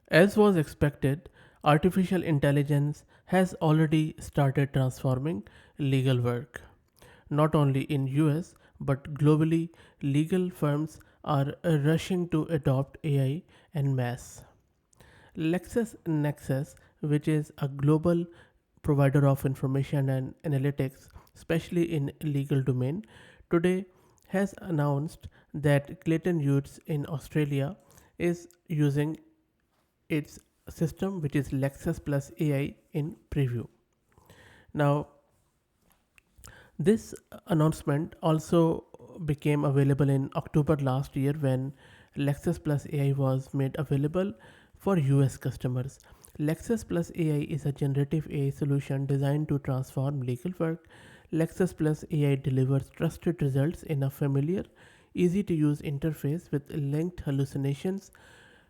As was expected, artificial intelligence has already started transforming legal work. Not only in US but globally, legal firms are rushing to adopt AI en masse. Lexis Nexus, which is a global provider of information and analytics, especially in legal domain, today has announced that Clayton Utz in Australia is using its system, which is Lexus Plus AI, in preview. Now, this announcement also became available in October last year when Lexus Plus AI was made available for US customers. Lexus Plus AI is a generative AI solution designed to transform legal work. Lexus Plus AI delivers trusted results in a familiar, easy to use interface with linked hallucinations,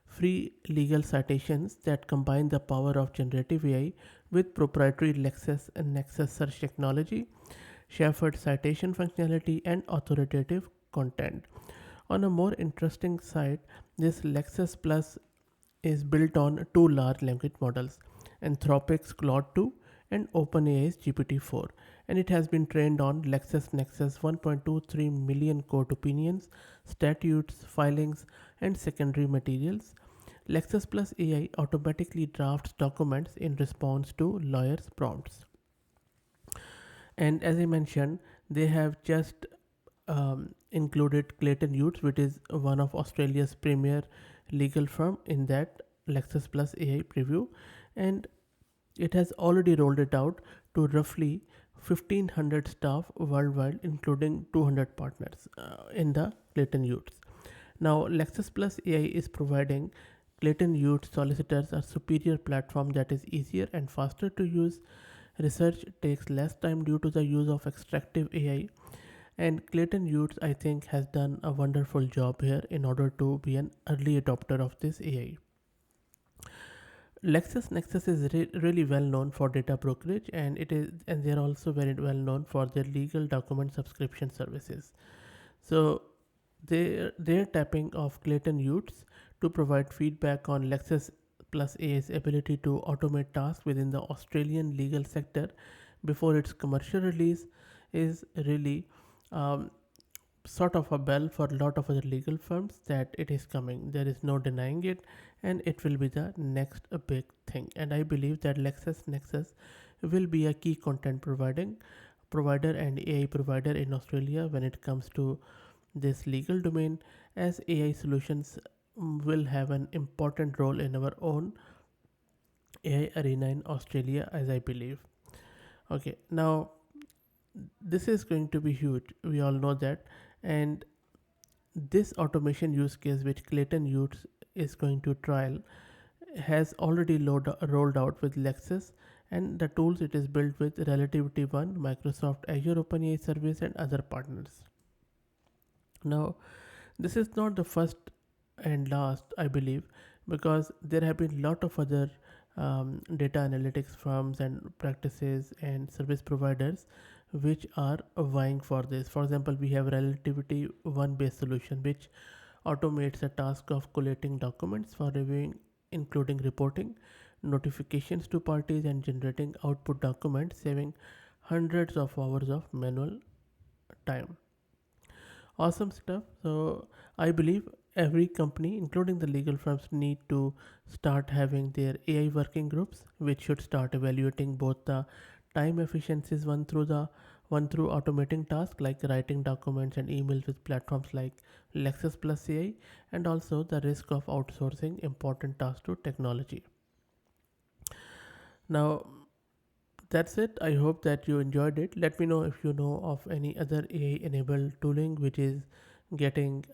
free legal citations that combine the power of generative AI with proprietary Lexis and Nexus search technology, Shepherd citation functionality, and authoritative content. On a more interesting side, this Lexus Plus is built on two large language models, Anthropic's Claude 2 and OpenAI's GPT-4, and it has been trained on LexisNexis 1.23 million court opinions, statutes, filings, and secondary materials. Lexis Plus AI automatically drafts documents in response to lawyers' prompts. And as I mentioned, they have just included Clayton Utz, which is one of Australia's premier legal firm in that Lexus Plus AI preview, and it has already rolled it out to roughly 1500 staff worldwide, including 200 partners in the Clayton Utz. Now, Lexus Plus AI is providing Clayton Utz solicitors a superior platform that is easier and faster to use. Research takes less time due to the use of extractive AI, and Clayton Utz, I think, has done a wonderful job here in order to be an early adopter of this AI. LexisNexis is really well known for data brokerage, and they're also very well known for their legal document subscription services. So they're tapping of Clayton Utz to provide feedback on Lexis Plus AI's ability to automate tasks within the Australian legal sector before its commercial release is really um, sort of a bell for a lot of other legal firms that it is coming. There is no denying it, and it will be the next big thing. And I believe that LexisNexis will be a key content provider and AI provider in Australia when it comes to this legal domain, as AI solutions will have an important role in our own AI arena in Australia, as I believe. Okay, now this is going to be huge. We all know that, and this automation use case, which Clayton Utz is going to trial, has already rolled out with Lexis, and the tools it is built with Relativity One, Microsoft Azure OpenAI Service, and other partners. Now, this is not the first and last, I believe, because there have been a lot of other data analytics firms and practices and service providers which are vying for this. For example, we have Relativity One based solution which automates the task of collating documents for reviewing, including reporting, notifications to parties, and generating output documents, saving hundreds of hours of manual time. Awesome stuff. So I believe every company, including the legal firms, need to start having their AI working groups, which should start evaluating both the time efficiencies one through automating tasks like writing documents and emails with platforms like Lexis Plus AI, and also the risk of outsourcing important tasks to technology. Now, that's it. I hope that you enjoyed it. Let me know if you know of any other AI enabled tooling which is getting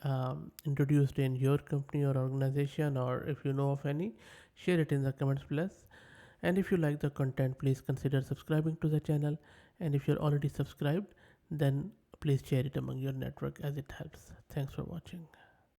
introduced in your company or organization, or if you know of any, share it in the comments below. And if you like the content, please consider subscribing to the channel. And if you're already subscribed, then please share it among your network as it helps. Thanks for watching.